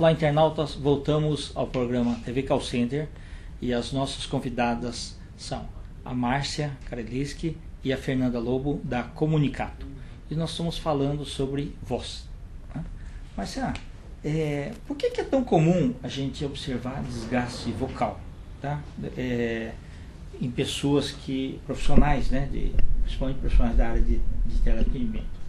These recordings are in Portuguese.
Olá, internautas, voltamos ao programa TV Call Center e as nossas convidadas são a Márcia Kareliski e a Fernanda Lobo da Comunicato. E nós estamos falando sobre voz. Né? Márcia, por que é tão comum a gente observar desgaste vocal, tá? Em pessoas profissionais, né? Principalmente profissionais da área de teleatendimento?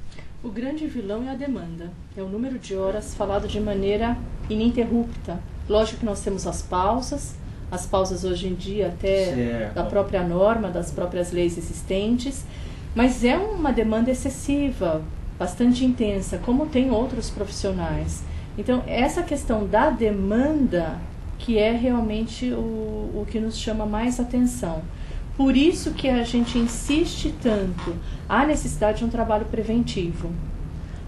O grande vilão é a demanda, é o número de horas falado de maneira ininterrupta. Lógico que nós temos as pausas hoje em dia até da própria norma, das próprias leis existentes, mas é uma demanda excessiva, bastante intensa, como tem outros profissionais. Então, essa questão da demanda que é realmente o que nos chama mais atenção. Por isso que a gente insiste tanto, a necessidade de um trabalho preventivo.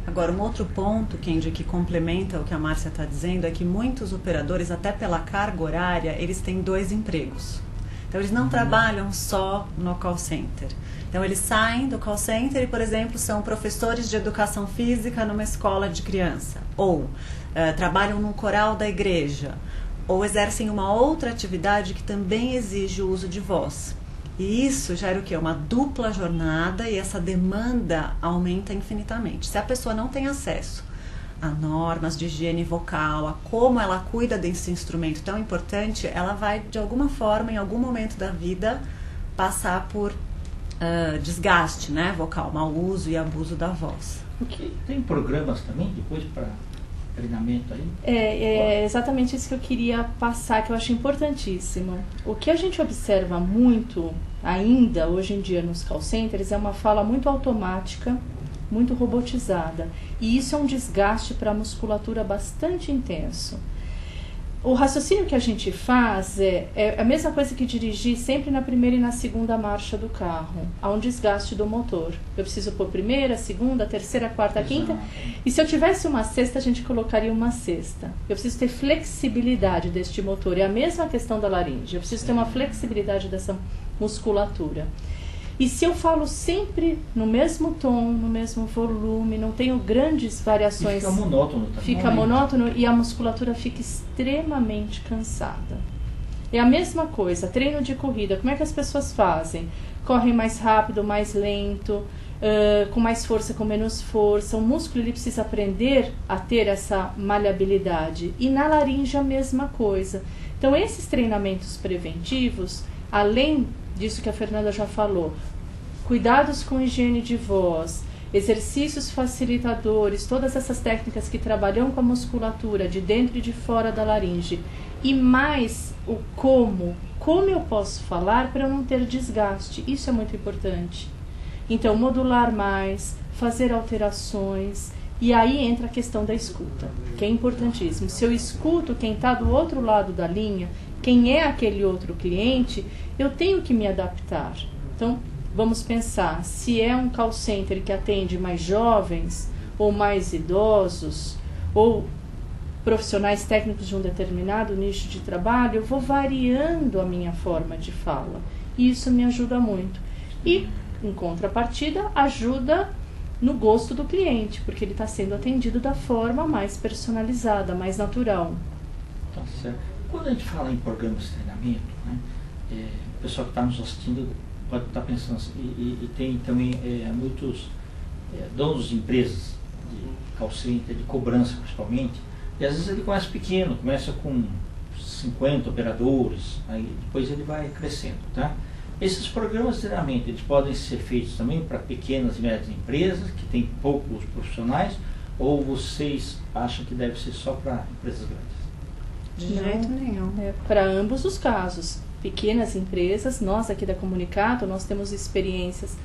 Agora, um outro ponto, Kendi, que complementa o que a Márcia está dizendo, é que muitos operadores, até pela carga horária, eles têm 2 empregos. Então, eles não trabalham só no call center. Então, eles saem do call center e, por exemplo, são professores de educação física numa escola de criança. Ou trabalham num coral da igreja. Ou exercem uma outra atividade que também exige o uso de voz. E isso gera o quê? Uma dupla jornada e essa demanda aumenta infinitamente. Se a pessoa não tem acesso a normas de higiene vocal, a como ela cuida desse instrumento tão importante, ela vai, de alguma forma, em algum momento da vida, passar por desgaste, né, vocal, mau uso e abuso da voz. Tem programas também depois para treinamento aí? É exatamente isso que eu queria passar, que eu acho importantíssimo. O que a gente observa muito ainda hoje em dia nos call centers é uma fala muito automática, muito robotizada. E isso é um desgaste para a musculatura bastante intenso. O raciocínio que a gente faz é a mesma coisa que dirigir sempre na primeira e na segunda marcha do carro. Há um desgaste do motor. Eu preciso pôr primeira, segunda, terceira, quarta, quinta. E se eu tivesse uma sexta, a gente colocaria uma sexta. Eu preciso ter flexibilidade deste motor. É a mesma questão da laringe. Eu preciso ter uma flexibilidade dessa musculatura. E se eu falo sempre no mesmo tom, no mesmo volume, não tenho grandes variações... Fica monótono também. Fica monótono e a musculatura fica extremamente cansada. É a mesma coisa, treino de corrida. Como é que as pessoas fazem? Correm mais rápido, mais lento, com mais força, com menos força. O músculo ele precisa aprender a ter essa maleabilidade. E na laringe a mesma coisa. Então esses treinamentos preventivos, além disso que a Fernanda já falou, cuidados com higiene de voz, exercícios facilitadores, todas essas técnicas que trabalham com a musculatura de dentro e de fora da laringe, e mais o como eu posso falar para eu não ter desgaste, isso é muito importante. Então, modular mais, fazer alterações, e aí entra a questão da escuta, que é importantíssimo. Se eu escuto quem está do outro lado da linha, quem é aquele outro cliente, eu tenho que me adaptar. Então, vamos pensar, se é um call center que atende mais jovens, ou mais idosos, ou profissionais técnicos de um determinado nicho de trabalho, eu vou variando a minha forma de fala. E isso me ajuda muito. E, em contrapartida, ajuda no gosto do cliente, porque ele está sendo atendido da forma mais personalizada, mais natural. Tá certo. Quando a gente fala em programas de treinamento, né, o pessoal que está nos assistindo pode estar pensando assim, e tem também muitos donos de empresas, de call center, de cobrança principalmente, e às vezes ele começa pequeno, começa com 50 operadores, aí depois ele vai crescendo, tá? Esses programas de treinamento, eles podem ser feitos também para pequenas e médias empresas, que têm poucos profissionais, ou vocês acham que deve ser só para empresas grandes? De jeito nenhum. Para ambos os casos. Pequenas empresas, nós aqui da Comunicato, nós temos experiências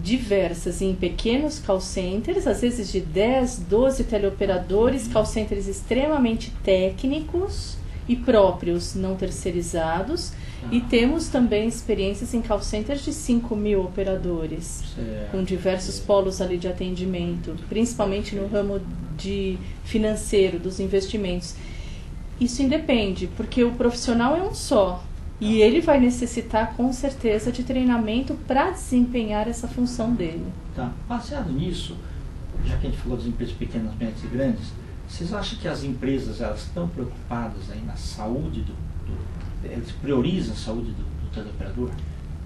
diversas em pequenos call centers, às vezes de 10, 12 teleoperadores, call centers extremamente técnicos e próprios, não terceirizados. E temos também experiências em call centers de 5.000 operadores, com diversos polos ali de atendimento, principalmente no ramo de financeiro, dos investimentos. Isso independe, porque o profissional é um só. E ele vai necessitar, com certeza, de treinamento para desempenhar essa função dele. Tá. Baseado nisso, já que a gente falou das empresas pequenas, médias e grandes, Vocês acham que as empresas elas estão preocupadas aí na saúde eles priorizam a saúde do teleoperador?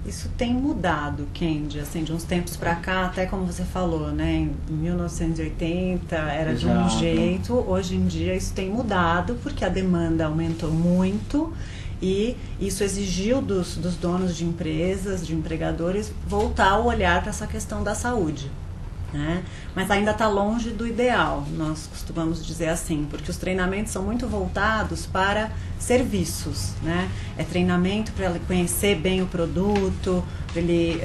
Isso tem mudado, Kendi, assim, de uns tempos para cá, até como você falou, né, em 1980 era de um jeito, hoje em dia isso tem mudado porque a demanda aumentou muito e isso exigiu dos donos de empresas, de empregadores, voltar o olhar para essa questão da saúde. Né? Mas ainda está longe do ideal, nós costumamos dizer assim, porque os treinamentos são muito voltados para serviços, né? É treinamento para ele conhecer bem o produto, para ele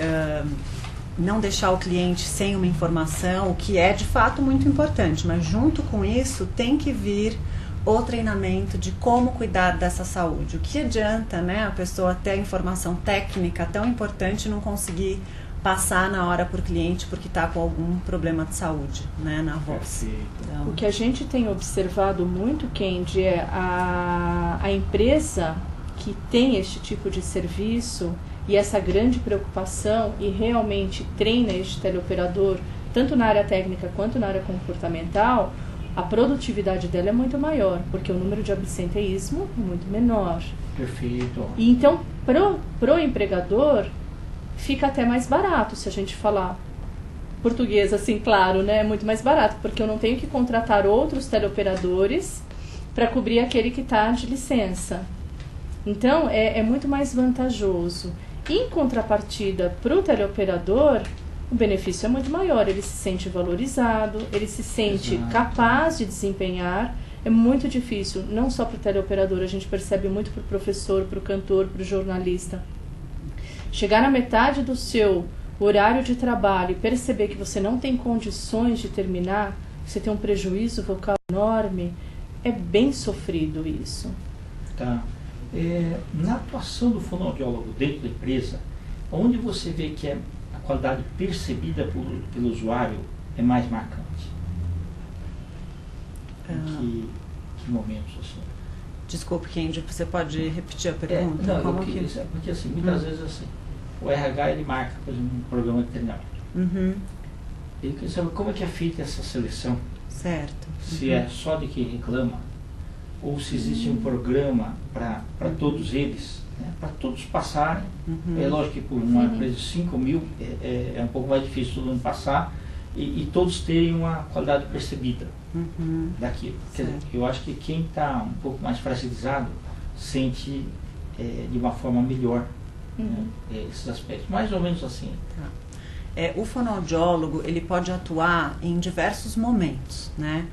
não deixar o cliente sem uma informação, o que é de fato muito importante, mas junto com isso tem que vir o treinamento de como cuidar dessa saúde. O que adianta, né, a pessoa ter a informação técnica tão importante e não conseguir passar na hora por cliente porque está com algum problema de saúde, né, na voz. Então, o que a gente tem observado muito, Kendi, é a empresa que tem este tipo de serviço e essa grande preocupação e realmente treina este teleoperador, tanto na área técnica quanto na área comportamental, a produtividade dela é muito maior, porque o número de absenteísmo é muito menor. Perfeito. E então, pro empregador, fica até mais barato, se a gente falar português assim, claro, né? É muito mais barato, porque eu não tenho que contratar outros teleoperadores para cobrir aquele que está de licença. Então, é muito mais vantajoso. Em contrapartida, para o teleoperador, o benefício é muito maior. Ele se sente valorizado, ele se sente capaz de desempenhar. É muito difícil, não só para o teleoperador, a gente percebe muito para o professor, para o cantor, para o jornalista. Chegar na metade do seu horário de trabalho e perceber que você não tem condições de terminar, você tem um prejuízo vocal enorme, é bem sofrido isso. Tá. Na atuação do fonoaudiólogo dentro da empresa, onde você vê que a qualidade percebida pelo usuário é mais marcante? Em que momentos assim? Desculpe, Kendi, você pode repetir a pergunta? Porque assim, muitas vezes assim, o RH ele marca, por exemplo, um programa de treinamento. Ele quer saber como é que é feita essa seleção. Certo. Se é só de quem reclama, ou se existe um programa para todos eles, né, para todos passarem. É lógico que por uma empresa de 5 mil é um pouco mais difícil todo mundo passar e todos terem uma qualidade percebida daquilo. Quer dizer, eu acho que quem está um pouco mais fragilizado sente de uma forma melhor esses aspectos, mais ou menos assim. Tá. O fonoaudiólogo ele pode atuar em diversos momentos, né?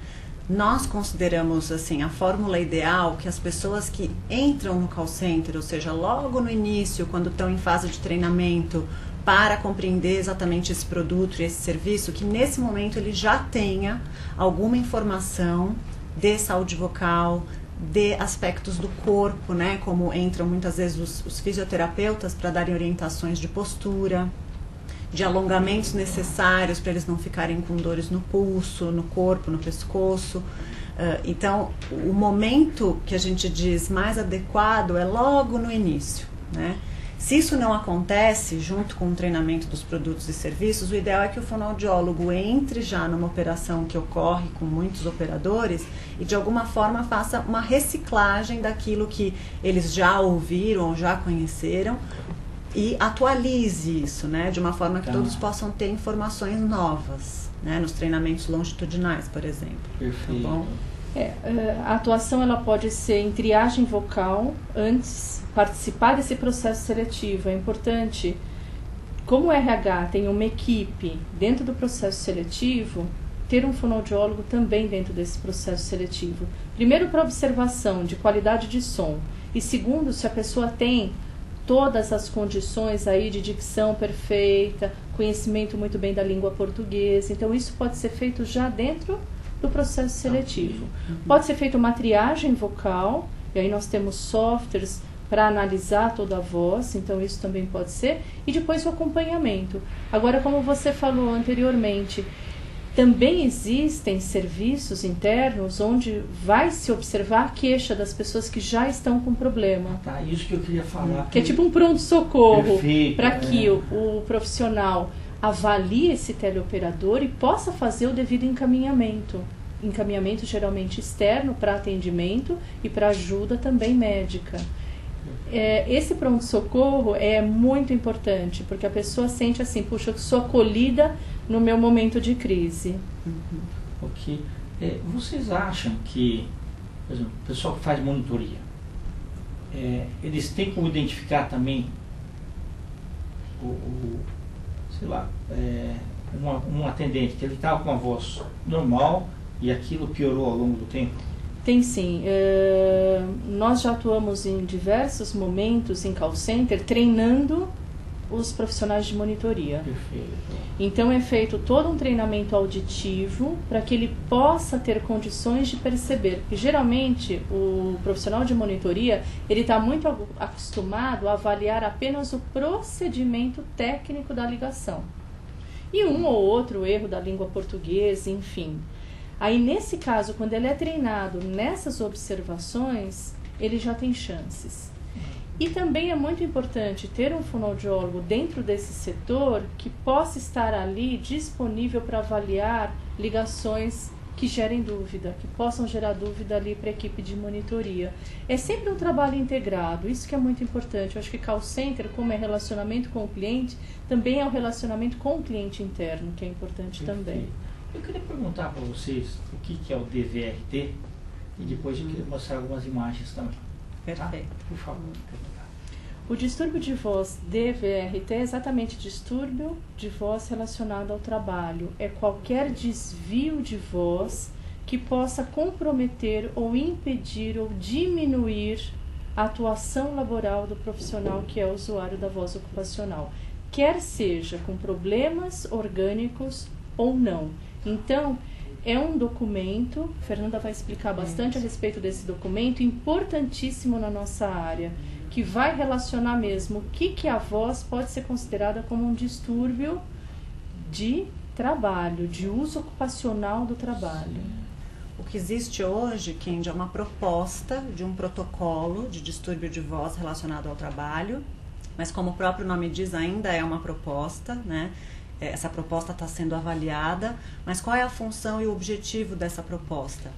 Nós consideramos assim a fórmula ideal que as pessoas que entram no call center, ou seja, logo no início, quando estão em fase de treinamento, para compreender exatamente esse produto e esse serviço, que nesse momento ele já tenha alguma informação de saúde vocal, de aspectos do corpo, né? Como entram muitas vezes os fisioterapeutas para darem orientações de postura, de alongamentos necessários para eles não ficarem com dores no pulso, no corpo, no pescoço. Então, o momento que a gente diz mais adequado é logo no início, né? Se isso não acontece junto com o treinamento dos produtos e serviços, o ideal é que o fonoaudiólogo entre já numa operação que ocorre com muitos operadores e de alguma forma faça uma reciclagem daquilo que eles já ouviram ou já conheceram e atualize isso, né, de uma forma que todos possam ter informações novas, né, nos treinamentos longitudinais, por exemplo. Perfeito. Tá bom? A atuação ela pode ser em triagem vocal antes, participar desse processo seletivo. É importante, como o RH tem uma equipe dentro do processo seletivo, ter um fonoaudiólogo também dentro desse processo seletivo. Primeiro, para observação de qualidade de som, e segundo, se a pessoa tem todas as condições aí de dicção perfeita, conhecimento muito bem da língua portuguesa. Então, isso pode ser feito já dentro do processo seletivo. Pode ser feita uma triagem vocal, e aí nós temos softwares para analisar toda a voz, então isso também pode ser, e depois o acompanhamento. Agora, como você falou anteriormente, também existem serviços internos onde vai se observar a queixa das pessoas que já estão com problema. Tá, isso que eu queria falar. Que é tipo um pronto-socorro, para Perfeito, que o profissional avalie esse teleoperador e possa fazer o devido encaminhamento. encaminhamento geralmente externo para atendimento e para ajuda também médica. Esse pronto-socorro é muito importante, porque a pessoa sente assim, puxa, eu sou acolhida no meu momento de crise. Ok. Vocês acham que, por exemplo, o pessoal que faz monitoria, eles têm como identificar também sei lá, um atendente que ele estava com a voz normal e aquilo piorou ao longo do tempo? Tem sim. Nós já atuamos em diversos momentos em call center treinando os profissionais de monitoria. Perfeito. Então é feito todo um treinamento auditivo para que ele possa ter condições de perceber. Porque geralmente o profissional de monitoria ele está muito acostumado a avaliar apenas o procedimento técnico da ligação. E um ou outro erro da língua portuguesa, enfim. Aí nesse caso, quando ele é treinado nessas observações, ele já tem chances. E também é muito importante ter um fonoaudiólogo dentro desse setor que possa estar ali disponível para avaliar ligações que gerem dúvida, que possam gerar dúvida ali para a equipe de monitoria. É sempre um trabalho integrado, isso que é muito importante. Eu acho que call center, como é relacionamento com o cliente, também é um relacionamento com o cliente interno, que é importante também. Eu queria perguntar para vocês o que é o DVRT e depois eu queria mostrar algumas imagens também. Perfeito. Tá? Por favor. O distúrbio de voz DVRT é exatamente distúrbio de voz relacionado ao trabalho. É qualquer desvio de voz que possa comprometer ou impedir ou diminuir a atuação laboral do profissional que é o usuário da voz ocupacional, quer seja com problemas orgânicos ou não. Então, é um documento, a Fernanda vai explicar bastante a respeito desse documento, importantíssimo na nossa área, que vai relacionar mesmo o que a voz pode ser considerada como um distúrbio de trabalho, de uso ocupacional do trabalho. O que existe hoje, Kendi, é uma proposta de um protocolo de distúrbio de voz relacionado ao trabalho, mas como o próprio nome diz, ainda é uma proposta, né? Essa proposta está sendo avaliada, mas qual é a função e o objetivo dessa proposta?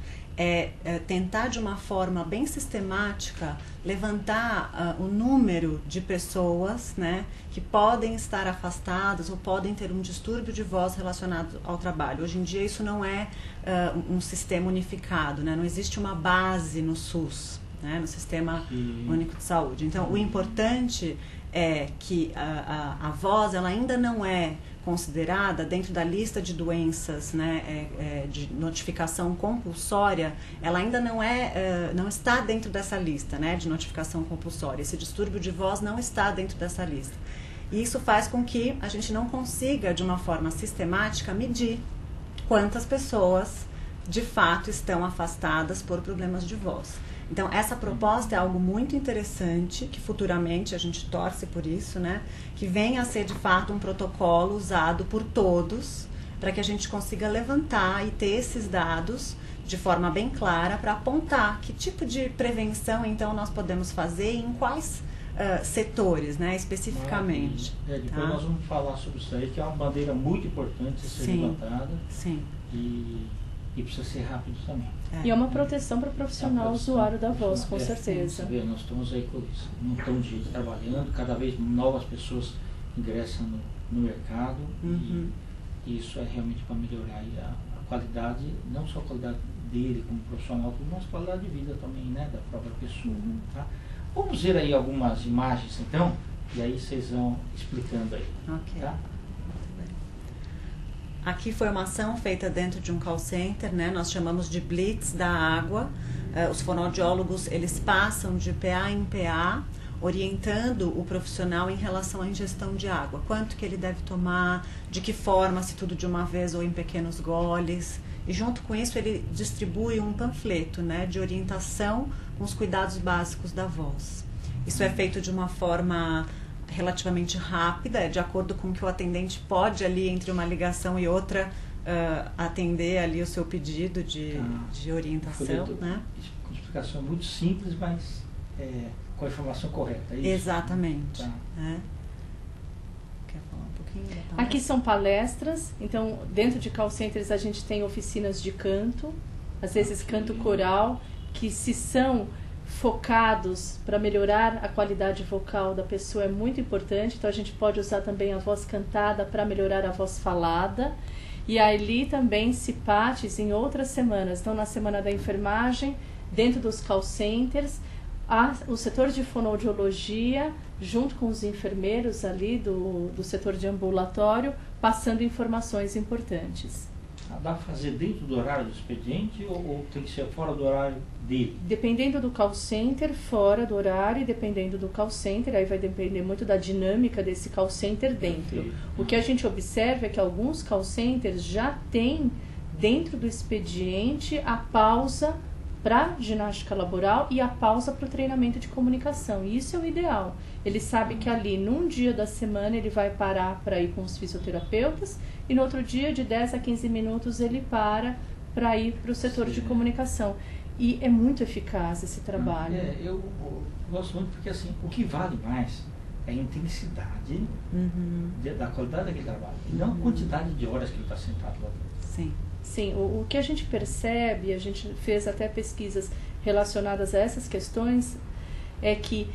Tentar de uma forma bem sistemática levantar o número de pessoas, né, que podem estar afastadas ou podem ter um distúrbio de voz relacionado ao trabalho. Hoje em dia isso não é um sistema unificado, né, não existe uma base no SUS, né, no Sistema Único de Saúde. Então o importante é que a voz ela ainda não é considerada dentro da lista de doenças, né, de notificação compulsória, ela ainda não está dentro dessa lista, né, de notificação compulsória. Esse distúrbio de voz não está dentro dessa lista. E isso faz com que a gente não consiga, de uma forma sistemática, medir quantas pessoas de fato estão afastadas por problemas de voz. Então, essa proposta é algo muito interessante, que futuramente a gente torce por isso, né? Que venha a ser, de fato, um protocolo usado por todos, para que a gente consiga levantar e ter esses dados de forma bem clara para apontar que tipo de prevenção, então, nós podemos fazer e em quais setores, né? Especificamente. Depois nós vamos falar sobre isso aí, que é uma bandeira muito importante a ser levantada. Sim. E precisa ser rápido também. E é uma proteção para o profissional usuário da voz, com certeza. Você vê, nós estamos aí com isso. Não estamos trabalhando, cada vez novas pessoas ingressam no mercado e isso é realmente para melhorar aí a qualidade, não só a qualidade dele como profissional, mas a qualidade de vida também, né, da própria pessoa. Tá? Vamos ver aí algumas imagens então, e aí vocês vão explicando aí. Ok. Tá? Aqui foi uma ação feita dentro de um call center, né? Nós chamamos de Blitz da água. Os fonoaudiólogos, eles passam de PA em PA, orientando o profissional em relação à ingestão de água. Quanto que ele deve tomar, de que forma, se tudo de uma vez ou em pequenos goles. E junto com isso ele distribui um panfleto, né, de orientação com os cuidados básicos da voz. Isso é feito de uma forma relativamente rápida, de acordo com o que o atendente pode ali entre uma ligação e outra atender ali o seu pedido de orientação, né? Com explicação muito simples, mas com a informação correta. É isso? Exatamente. Tá. Quer falar um pouquinho da palestra? Aqui são palestras, então dentro de call centers a gente tem oficinas de canto, às vezes canto coral, que se são focados para melhorar a qualidade vocal da pessoa é muito importante. Então a gente pode usar também a voz cantada para melhorar a voz falada. E ali também se partes em outras semanas. Então na semana da enfermagem, dentro dos call centers, o setor de fonoaudiologia, junto com os enfermeiros ali do setor de ambulatório, passando informações importantes. Dá para fazer dentro do horário do expediente ou tem que ser fora do horário dele? Dependendo do call center, fora do horário, e dependendo do call center, aí vai depender muito da dinâmica desse call center dentro. O que a gente observa é que alguns call centers já têm dentro do expediente a pausa para ginástica laboral e a pausa para o treinamento de comunicação. E isso é o ideal. Ele sabe que ali, num dia da semana, ele vai parar para ir com os fisioterapeutas e no outro dia, de 10 a 15 minutos, ele para ir para o setor de comunicação. E é muito eficaz esse trabalho. Eu gosto muito porque, assim, o que vale mais é a intensidade da qualidade daquele trabalho, e não a quantidade de horas que ele está sentado lá dentro. Sim. Sim, o que a gente percebe, a gente fez até pesquisas relacionadas a essas questões, é que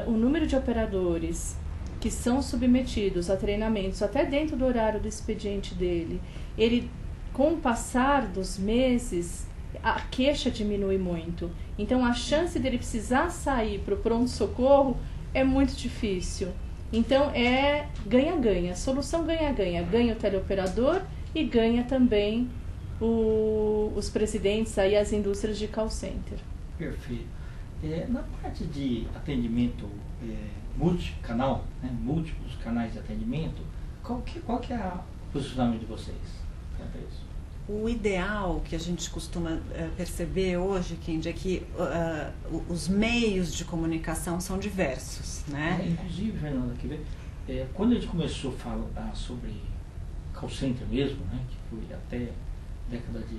o número de operadores que são submetidos a treinamentos, até dentro do horário do expediente dele, ele, com o passar dos meses, a queixa diminui muito. Então, a chance dele precisar sair para o pronto-socorro é muito difícil. Então, é ganha-ganha, solução ganha-ganha. Ganha o teleoperador e ganha também os presidentes, aí, as indústrias de call center. Perfeito. Na parte de atendimento multicanal, né, múltiplos canais de atendimento, qual que é o posicionamento de vocês? O ideal que a gente costuma perceber hoje, Kendi, é que os meios de comunicação são diversos, né? Inclusive, Fernanda, quando a gente começou a falar sobre call center mesmo, né, que foi até década de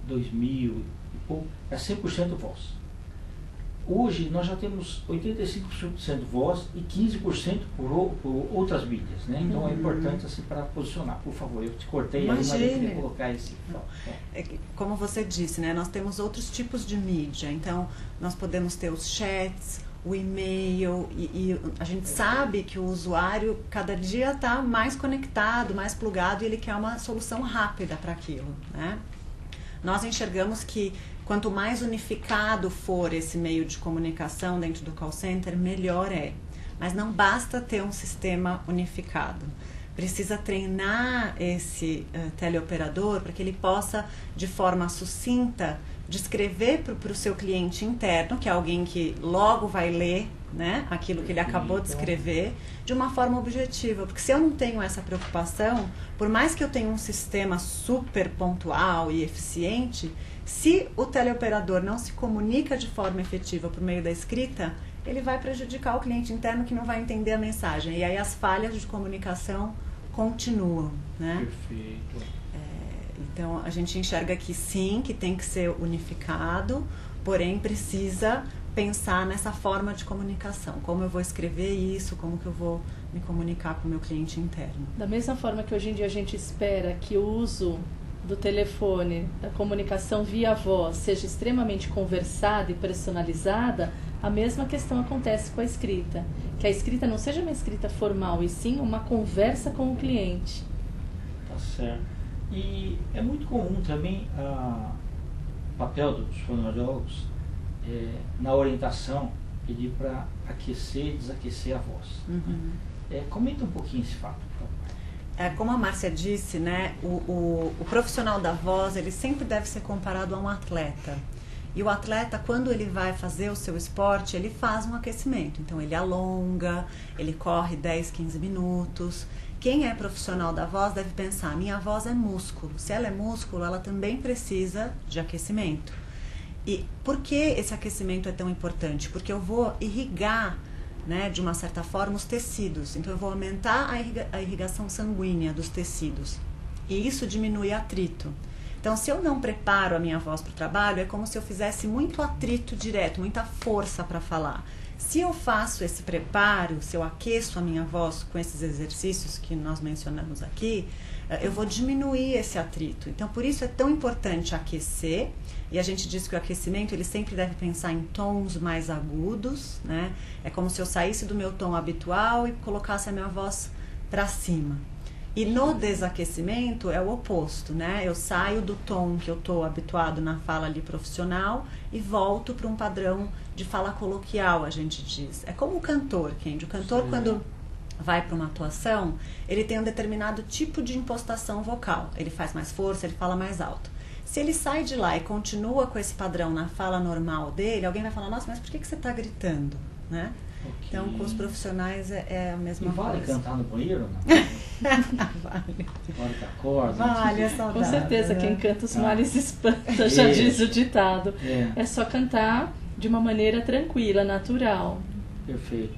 2000 e pouco, é 100% voz. Hoje nós já temos 85% voz e 15% por outras mídias, né? Então é importante assim para posicionar. Por favor, eu te cortei, mas eu queria colocar esse. Como você disse, né? Nós temos outros tipos de mídia. Então nós podemos ter os chats, o e-mail, e a gente sabe que o usuário cada dia está mais conectado, mais plugado, e ele quer uma solução rápida para aquilo, né? Nós enxergamos que quanto mais unificado for esse meio de comunicação dentro do call center, melhor é. Mas não basta ter um sistema unificado. Precisa treinar esse teleoperador para que ele possa, de forma sucinta, descrever para o seu cliente interno, que é alguém que logo vai ler, né, aquilo que ele acabou de escrever, de uma forma objetiva. Porque se eu não tenho essa preocupação, por mais que eu tenha um sistema super pontual e eficiente, se o teleoperador não se comunica de forma efetiva por meio da escrita, ele vai prejudicar o cliente interno, que não vai entender a mensagem. E aí as falhas de comunicação continuam, né? Perfeito. Então, a gente enxerga que sim, que tem que ser unificado, porém precisa pensar nessa forma de comunicação. Como eu vou escrever isso, como que eu vou me comunicar com o meu cliente interno. Da mesma forma que hoje em dia a gente espera que o uso do telefone, da comunicação via voz, seja extremamente conversada e personalizada, a mesma questão acontece com a escrita. Que a escrita não seja uma escrita formal, e sim uma conversa com o cliente. Tá certo. E é muito comum também o papel dos fonoaudiólogos na orientação, pedir para aquecer e desaquecer a voz. Comenta um pouquinho esse fato, por favor. Como a Márcia disse, né, o profissional da voz, ele sempre deve ser comparado a um atleta. E o atleta, quando ele vai fazer o seu esporte, ele faz um aquecimento. Então, ele alonga, ele corre 10, 15 minutos. Quem é profissional da voz deve pensar, minha voz é músculo. Se ela é músculo, ela também precisa de aquecimento. E por que esse aquecimento é tão importante? Porque eu vou irrigar, né, de uma certa forma, os tecidos. Então, eu vou aumentar a irrigação sanguínea dos tecidos. E isso diminui atrito. Então, se eu não preparo a minha voz para o trabalho, é como se eu fizesse muito atrito direto, muita força para falar. Se eu faço esse preparo, se eu aqueço a minha voz com esses exercícios que nós mencionamos aqui, eu vou diminuir esse atrito. Então, por isso é tão importante aquecer. E a gente diz que o aquecimento, ele sempre deve pensar em tons mais agudos, né? É como se eu saísse do meu tom habitual e colocasse a minha voz para cima. E no desaquecimento é o oposto, né? Eu saio do tom que eu estou habituado na fala ali profissional e volto para um padrão de fala coloquial, a gente diz. É como o cantor, Kendi. O cantor, quando vai para uma atuação, ele tem um determinado tipo de impostação vocal. Ele faz mais força, ele fala mais alto. Se ele sai de lá e continua com esse padrão na fala normal dele, alguém vai falar, nossa, mas por que você está gritando, né? Okay. Então, com os profissionais é a mesma coisa. Vale cantar no banheiro ou não? Vale. Vale com a corda? Vale, é saudável. Com certeza, quem canta os males espanta, já diz o ditado. É só cantar de uma maneira tranquila, natural. Perfeito.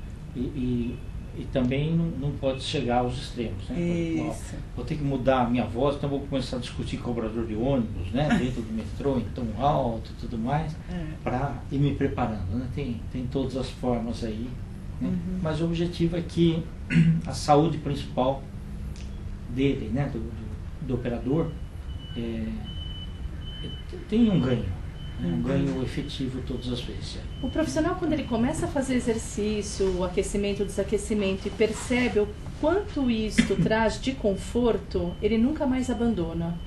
E também não pode chegar aos extremos, né? Isso. Vou ter que mudar a minha voz, então vou começar a discutir com o cobrador de ônibus, né? Dentro do metrô, em tom alto e tudo mais, para ir me preparando, né? Tem todas as formas aí, né? Mas o objetivo é que a saúde principal dele, né? Do operador, tem um ganho. Um ganho efetivo todas as vezes. O profissional, quando ele começa a fazer exercício, o aquecimento, o desaquecimento, e percebe o quanto isto traz de conforto, ele nunca mais abandona.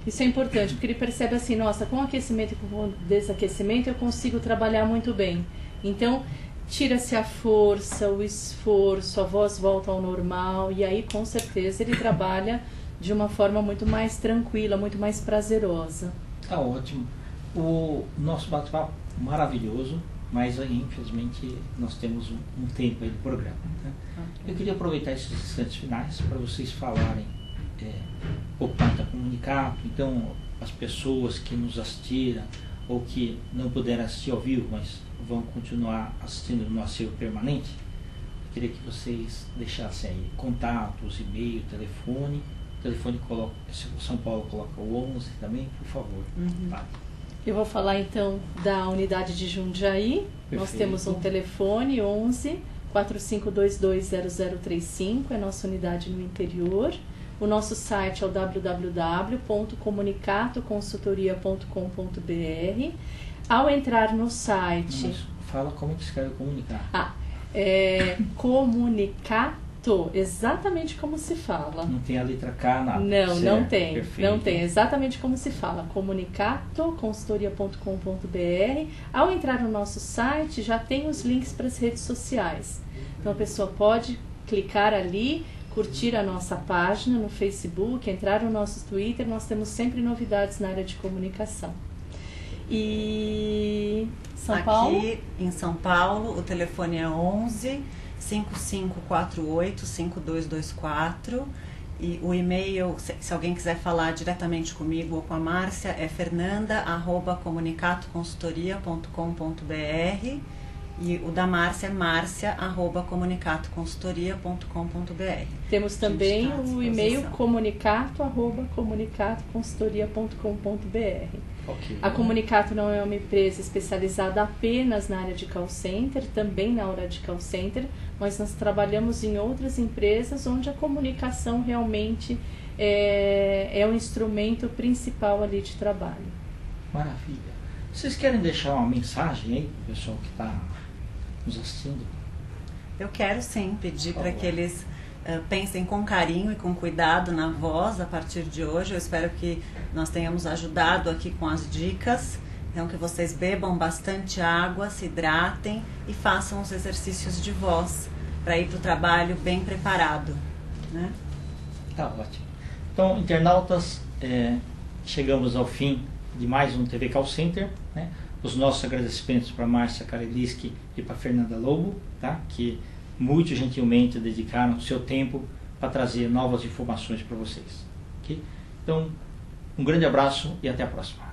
Isso é importante, porque ele percebe assim, nossa, com o aquecimento e com o desaquecimento eu consigo trabalhar muito bem. Então, tira-se a força, o esforço, a voz volta ao normal, e aí com certeza ele trabalha de uma forma muito mais tranquila, muito mais prazerosa. Tá ótimo. O nosso bate-papo maravilhoso, mas infelizmente nós temos um tempo aí do programa. Né? Okay. Eu queria aproveitar esses instantes finais para vocês falarem um pouco mais da Comunicato. Então, as pessoas que nos assistiram ou que não puderam assistir ao vivo, mas vão continuar assistindo no acervo permanente, eu queria que vocês deixassem aí contatos, e-mail, telefone. O telefone coloca, o São Paulo coloca o 11 também, por favor. Tá. Eu vou falar então da unidade de Jundiaí. Perfeito. Nós temos um telefone 11 45220035, é nossa unidade no interior. O nosso site é o www.comunicatoconsultoria.com.br. Ao entrar no site... Mas fala como que escreve comunicar. Comunicato, exatamente como se fala. Não tem a letra K, nada. Não, certo. não tem. Perfeito. Não tem, exatamente como se fala. Comunicatoconsultoria.com.br. Ao entrar no nosso site, já tem os links para as redes sociais. Então a pessoa pode clicar ali, curtir a nossa página no Facebook, entrar no nosso Twitter, nós temos sempre novidades na área de comunicação. E Aqui em São Paulo, o telefone é 11 5548 5224 e o e-mail, se alguém quiser falar diretamente comigo ou com a Márcia, é fernanda@comunicatoconsultoria.com.br e o da Márcia é marcia@comunicatoconsultoria.com.br. Temos também o e-mail comunicatoconsultoria.com.br. Okay. A Comunicato não é uma empresa especializada apenas na área de call center, também na área de call center, mas nós trabalhamos em outras empresas onde a comunicação realmente é o instrumento principal ali de trabalho. Maravilha. Vocês querem deixar uma mensagem aí para o pessoal que está nos assistindo? Eu quero sim pedir para que eles pensem com carinho e com cuidado na voz a partir de hoje. Eu espero que nós tenhamos ajudado aqui com as dicas. Então, que vocês bebam bastante água, se hidratem e façam os exercícios de voz para ir para o trabalho bem preparado, né? Tá ótimo. Então, internautas, chegamos ao fim de mais um TV Call Center, né? Os nossos agradecimentos para Márcia Kareliski e para Fernanda Lobo, tá? Que muito gentilmente dedicaram o seu tempo para trazer novas informações para vocês. Okay? Então, um grande abraço e até a próxima.